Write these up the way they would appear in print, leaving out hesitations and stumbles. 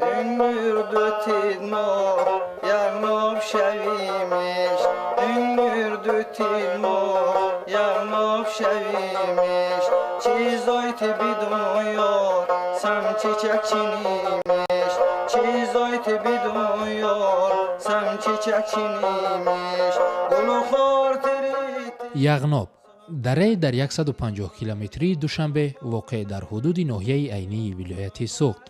Üngürdü tilmor Yağnop şevimiş Üngürdü tilmor Yağnop şevimiş Çizoyti bidumuyor Sam çiçekçiniymiş Çizoyti bidumuyor Sam çiçekçiniymiş Gulukhor tirit Yagnob дараи дар 150 километрии Душанбе воқеъ дар ҳудуди ноҳияи айнии вилояти Суғд.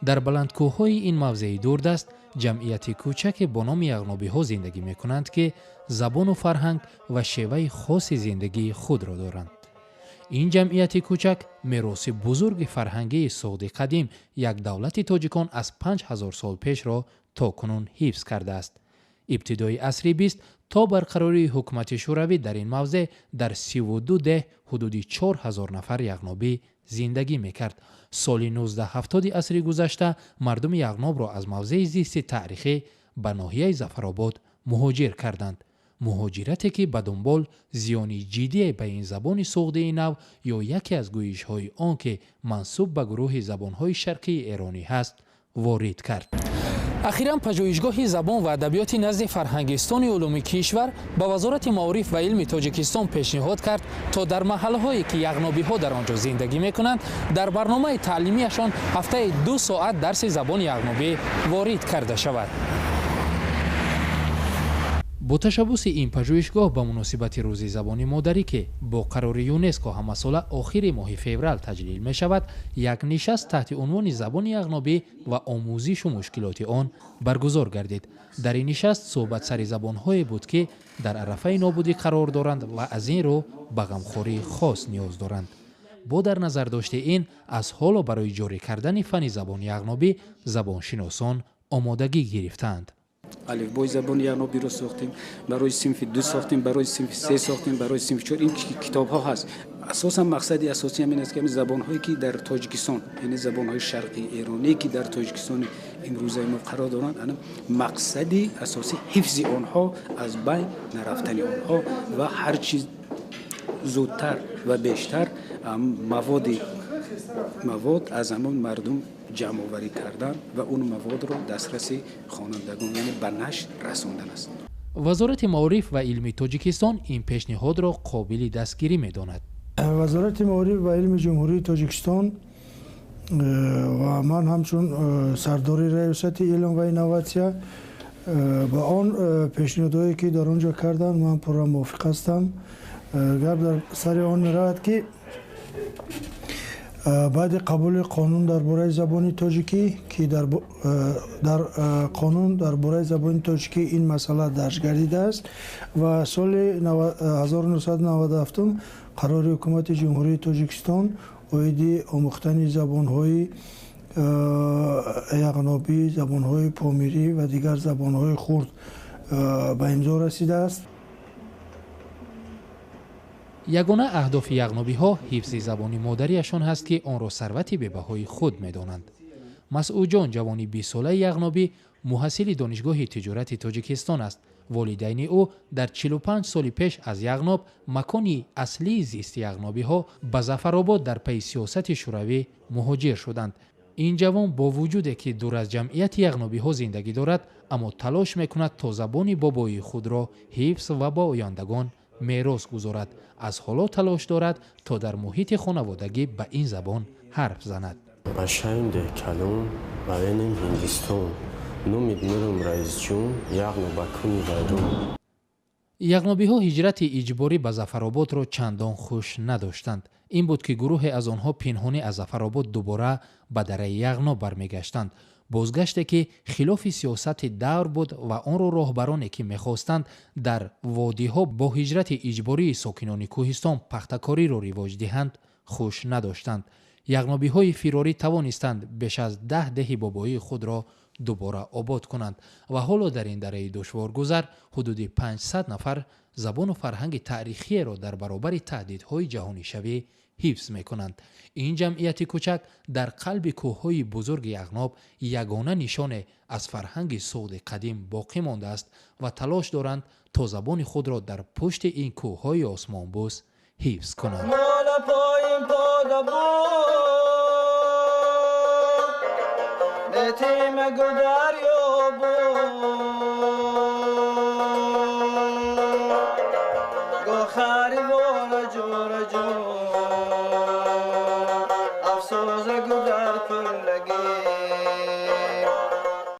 дар баландкӯҳҳои ин мавзеи дурдаст ҷамъияти кӯчаке бо номи яғнобиҳо зиндагӣ мекунанд ки забону фарҳанг ва шеваи хоси зиндагии худро доранд. ин ҷамъияти кӯчак мероси бузурги фарҳангии Суғди қадим, як давлати тоҷикон аз 5000 сол пешро то кунун ҳифз кардааст. ибтидои асри 20 то барқарории ҳукумати шӯравӣ дар ин мавзеъ дар 32 деҳ ҳудуди 4000 нафар яғнобӣ зиндагӣ мекард. соли 1970 асри гузашта мардуми яғнобро аз мавзеи зисти таърихӣ ба ноҳияи Зафаробод муҳоҷир карданд. муҳоҷирате ки ба дунбол зиёни ҷиддие ба ин забони суғдии нав ё яке аз гӯишҳои он ки мансуб ба гурӯҳи забонҳои шарқии эронӣ ҳаст ворид кард. ахиран пажӯҳишгоҳи забон ва адабиёти назди фарҳангистони улуми кишвар ба вазорати маориф ва илми тоҷикистон пешниҳод кард то дар маҳалҳое ки яғнобиҳо дар он ҷо зиндагӣ мекунанд дар барномаи таълимиашон ҳафтаи 2 соат дарси забони яғнобӣ ворид карда шавад. бо ташаббуси ин пажӯҳишгоҳ ба муносибати рӯзи забони модарӣ ки бо қарори ЮНЕСКО ҳамасола охири моҳи феврал таҷлил мешавад, як нишаст таҳти унвони забони яғнобӣ ва омӯзишу мушкилоти он баргузор гардид. дар ин нишаст суҳбатсари забонҳое буд ки дар арафаи нобудӣ қарор доранд ва аз ин рӯ ба ғамхории хос ниёз доранд. бо дар назар дошти ин, аз ҳоло барои ҷорӣ кардани фани забони яғнобӣ забоншиносон омодагӣ гирифтаанд. алифбои забони яғнобиро сохтем, барои синфи 2 сохтем, барои синфи 3 сохтем, барои синфи 4. ин китобҳо ҳаст. асосан мақсади асосӣ ҳамин аст ки забонҳое ки дар тоҷикистон, яъне забонҳои шарқии эроние ки дар тоҷикистони имрӯзаи мо қарор доранд, мақсади асосӣ ҳифзи онҳо, аз байн нарафтани онҳо ва ҳар чиз зудтар ва бештар мавод аз ҳамон мардум ҷамъоварӣ кардан ва он маводро дастраси хонандагон, яъне ба нашр расондан аст. вазорати маориф ва илми тоҷикистон ин пешниҳодро қобили дастгирӣ медонад. вазорати маориф ва илми ҷумҳурии тоҷикистон ва ман ҳамчун сардори раёсати илм ва инноватсия ба он пешниҳодҳое ки дар он ҷо карданд ман пурра мувофиқ ҳастам. гап дар сари он меравад ки баъди қабули қонун дар бораи забони тоҷикӣ ки дар қонун дар бораи забони тоҷикӣ ин масъала дарҷ гардидааст ва соли 1997 қарори ҳукумати ҷумҳурии тоҷикистон оиди омӯхтани забонҳои яғнобӣ, забонҳои помирӣ ва дигар забонҳои хурд ба имзо расидааст. ягона аҳдофи яғнобиҳо ҳифзи забони модариашон ҳаст ки онро сарвати бебаҳои худ медонанд. масъудҷон ҷавони 20 солаи яғнобӣ муҳассили донишгоҳи тиҷорати тоҷикистон аст. волидайни ӯ дар 45 соли пеш аз яғноб, макони аслии зисти яғнобиҳо, ба Зафаробод дар пайи сиёсати шӯравӣ муҳоҷир шуданд. ин ҷавон бо вуҷуде ки дур аз ҷамъияти яғнобиҳо зиндагӣ дорад, аммо талош мекунад то забони бобои худро ҳифз ва ба ояндагон мерос гузорад. аз ҳоло талош дорад то дар муҳити хонаводагӣ ба ин забон ҳарф занад. ашайм деҳкалон бавенем ҳиндистон номид мирум раисҷун яғнобакуни вайрон. яғнобиҳо ҳиҷрати иҷборӣ ба Зафарободро чандон хуш надоштанд. ин буд ки гурӯҳе аз онҳо пинҳонӣ аз Зафаробод дубора ба дараи яғноб бармегаштанд. бозгаште ки хилофи сиёсати давр буд ва онро роҳбароне ки мехостанд дар водиҳо бо ҳиҷрати иҷбории сокинони кӯҳистон пахтакориро ривоҷ диҳанд хуш надоштанд. яғнобиҳои фирорӣ тавонистанд беш аз 10 деҳи бобоии худро дубора обод кунанд ва ҳоло дар ин дараи душворгузар ҳудуди 500 нафар забону фарҳанги таърихиеро дар баробари таҳдидҳои ҷаҳонишавӣ ҳифз мекунанд. ин ҷамъияти кӯчак дар қалби кӯҳҳои бузурги яғноб ягона нишоне аз фарҳанги суғди қадим боқӣ мондааст ва талош доранд то забони худро дар пушти ин кӯҳҳои осмонбӯс ҳифз кунанд. تیم گدر یابو گو خاری بار جور جور افسوس گدر پر لگی